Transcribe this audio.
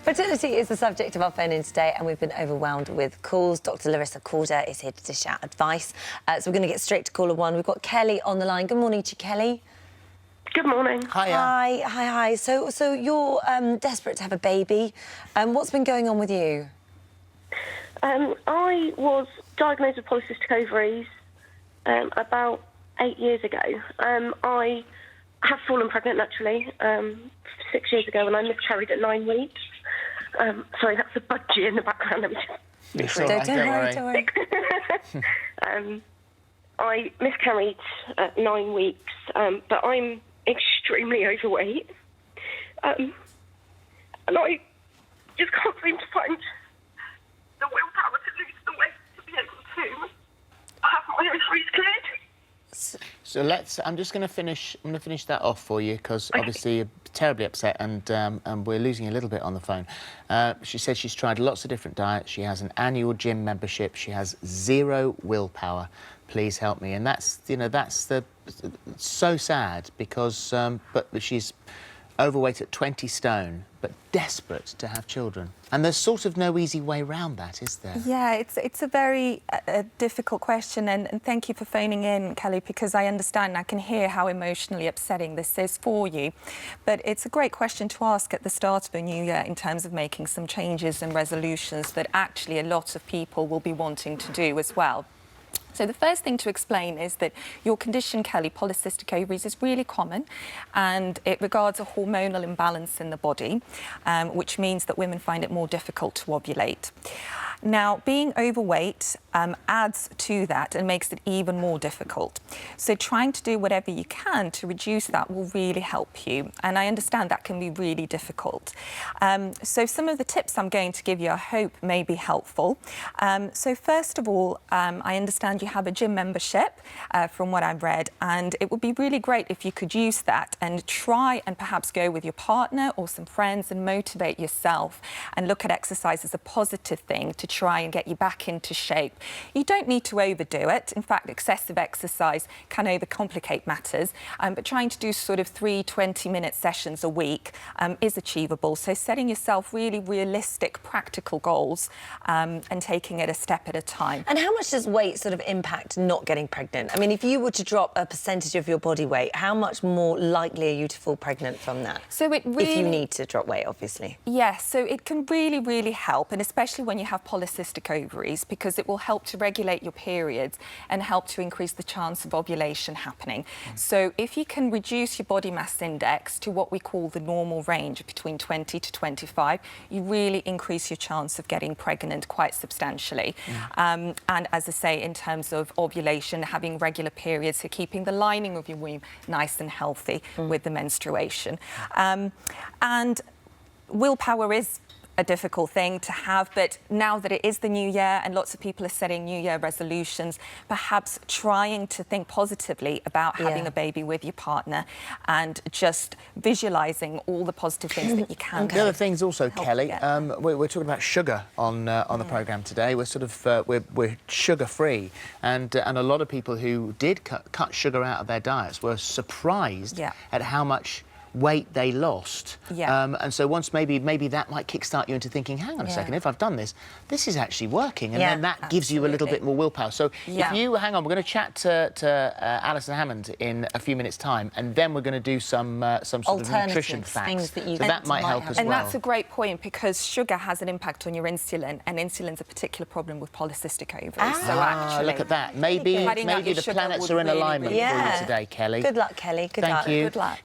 Fertility is the subject of our phone-in today, and we've been overwhelmed with calls. Dr. Larisa Corda is here to dish out advice. So we're going to get straight to caller one. We've got Kelly on the line. Good morning to you, Kelly. Good morning. Hiya. Hi. So you're desperate to have a baby. What's been going on with you? I was diagnosed with polycystic ovaries about 8 years ago. I have fallen pregnant naturally 6 years ago, and I miscarried at 9 weeks. Sorry, that's a budgie in the background. Don't worry. I miscarried at 9 weeks, but I'm extremely overweight. And I just can't seem to find the willpower to lose the weight to be able to have my ovaries cleared. So I'm just going to finish. I'm going to finish that off for you because obviously you're terribly upset, and we're losing a little bit on the phone. She said she's tried lots of different diets. She has an annual gym membership. She has zero willpower. Please help me. And that's so sad because but she's overweight at 20 stone, but desperate to have children. And there's sort of no easy way around that, is there? Yeah, it's a very difficult question, and thank you for phoning in, Kelly, because I understand and I can hear how emotionally upsetting this is for you. But it's a great question to ask at the start of a new year in terms of making some changes and resolutions that actually a lot of people will be wanting to do as well. So the first thing to explain is that your condition, Kelly, polycystic ovaries, is really common, and it regards a hormonal imbalance in the body, which means that women find it more difficult to ovulate. Now, being overweight adds to that and makes it even more difficult. So trying to do whatever you can to reduce that will really help you. And I understand that can be really difficult. So some of the tips I'm going to give you, I hope, may be helpful. So first of all, I understand you have a gym membership, from what I've read, and it would be really great if you could use that and try and perhaps go with your partner or some friends and motivate yourself and look at exercise as a positive thing to try and get you back into shape. You don't need to overdo it. In fact, excessive exercise can overcomplicate matters, but trying to do sort of 3 20-minute sessions a week is achievable. So setting yourself really realistic, practical goals and taking it a step at a time. And how much does weight sort of impact not getting pregnant? I mean, if you were to drop a percentage of your body weight, how much more likely are you to fall pregnant from that? So it really... If you need to drop weight, obviously. Yes, so it can really help, and especially when you have polycystic ovaries, because it will help to regulate your periods and help to increase the chance of ovulation happening. So if you can reduce your body mass index to what we call the normal range between 20 to 25, you really increase your chance of getting pregnant quite substantially. And as I say, in terms of ovulation, having regular periods, so keeping the lining of your womb nice and healthy with the menstruation. And willpower is a difficult thing to have, but now that it is the new year and lots of people are setting new year resolutions, perhaps trying to think positively about having a baby with your partner and just visualising all the positive things that you can do. The other things also, Kelly, we're talking about sugar on the programme today. We're sort of we're sugar-free, and a lot of people who did cut sugar out of their diets were surprised at how much weight they lost. And so once maybe that might kickstart you into thinking, hang on a second, if I've done this is actually working, and then that gives you a little bit more willpower. So if you hang on, we're going to chat to Alison Hammond in a few minutes' time, and then we're going to do some sort of nutrition facts. So that might help as well. And that's a great point, because sugar has an impact on your insulin, and insulin's a particular problem with polycystic ovaries. So actually, look at that. Maybe the planets are in alignment for you today, Kelly. Good luck, Kelly. Thank you. Good luck.